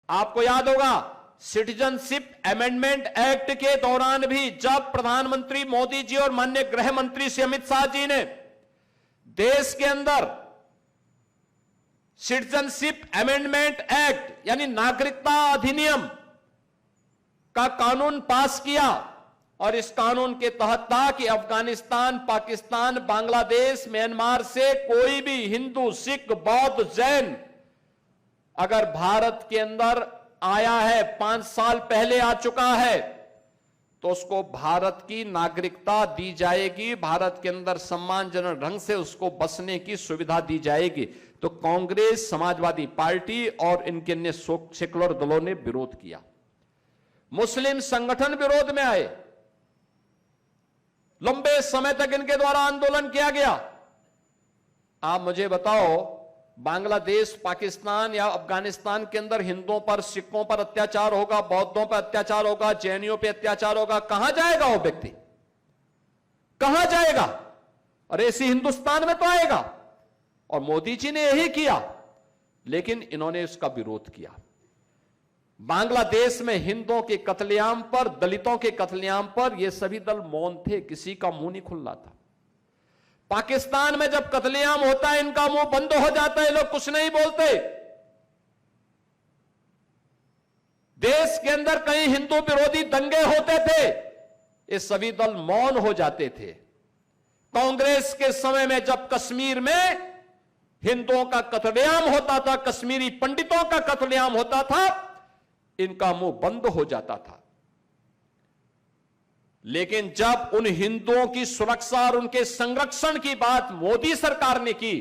आपको याद होगा सिटीजनशिप अमेंडमेंट एक्ट के दौरान भी जब प्रधानमंत्री मोदी जी और माननीय गृह मंत्री श्री अमित शाह जी ने देश के अंदर सिटीजनशिप अमेंडमेंट एक्ट यानी नागरिकता अधिनियम का कानून पास किया और इस कानून के तहत था कि अफगानिस्तान, पाकिस्तान, बांग्लादेश, म्यांमार से कोई भी हिंदू, सिख, बौद्ध, जैन अगर भारत के अंदर आया है, 5 साल पहले आ चुका है, तो उसको भारत की नागरिकता दी जाएगी, भारत के अंदर सम्मानजनक ढंग से उसको बसने की सुविधा दी जाएगी। तो कांग्रेस, समाजवादी पार्टी और इनके अन्य सेकुलर दलों ने विरोध किया। मुस्लिम संगठन विरोध में आए, लंबे समय तक इनके द्वारा आंदोलन किया गया। आप मुझे बताओ, बांग्लादेश, पाकिस्तान या अफगानिस्तान के अंदर हिंदुओं पर, सिखों पर अत्याचार होगा, बौद्धों पर अत्याचार होगा, जैनियों पर अत्याचार होगा, कहां जाएगा वो व्यक्ति? कहां जाएगा? और ऐसे हिंदुस्तान में तो आएगा। और मोदी जी ने यही किया, लेकिन इन्होंने इसका विरोध किया। बांग्लादेश में हिंदुओं के कत्लेआम पर, दलितों के कत्लेआम पर ये सभी दल मौन थे, किसी का मुंह नहीं खुल रहा था। पाकिस्तान में जब कत्लेआम होता है, इनका मुंह बंद हो जाता है, लोग कुछ नहीं बोलते। देश के अंदर कई हिंदू विरोधी दंगे होते थे, ये सभी दल मौन हो जाते थे। कांग्रेस के समय में जब कश्मीर में हिंदुओं का कत्लेआम होता था, कश्मीरी पंडितों का कत्लेआम होता था, इनका मुंह बंद हो जाता था। लेकिन जब उन हिंदुओं की सुरक्षा और उनके संरक्षण की बात मोदी सरकार ने की,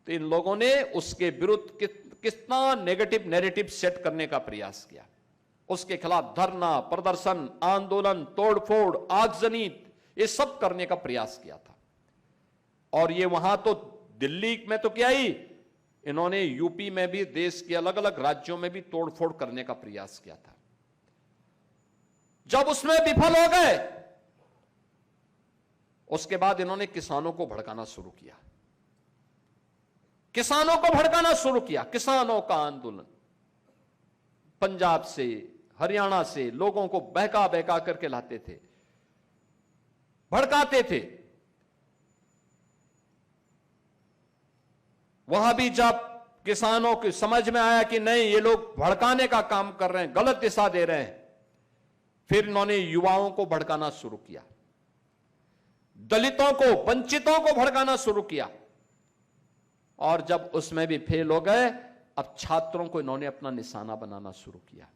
तो इन लोगों ने उसके विरुद्ध कितना नेगेटिव नैरेटिव सेट करने का प्रयास किया। उसके खिलाफ धरना, प्रदर्शन, आंदोलन, तोड़फोड़, आगजनी, ये सब करने का प्रयास किया था। और ये वहां तो दिल्ली में तो क्या ही, इन्होंने यूपी में भी, देश के अलग अलग राज्यों में भी तोड़फोड़ करने का प्रयास किया था। जब उसमें विफल हो गए, उसके बाद इन्होंने किसानों को भड़काना शुरू किया। किसानों को भड़काना शुरू किया। किसानों का आंदोलन पंजाब से, हरियाणा से लोगों को बहका बहका करके लाते थे, भड़काते थे। वहां भी जब किसानों की समझ में आया कि नहीं, ये लोग भड़काने का काम कर रहे हैं, गलत दिशा दे रहे हैं, फिर इन्होंने युवाओं को भड़काना शुरू किया, दलितों को, वंचितों को भड़काना शुरू किया। और जब उसमें भी फेल हो गए, अब छात्रों को इन्होंने अपना निशाना बनाना शुरू किया।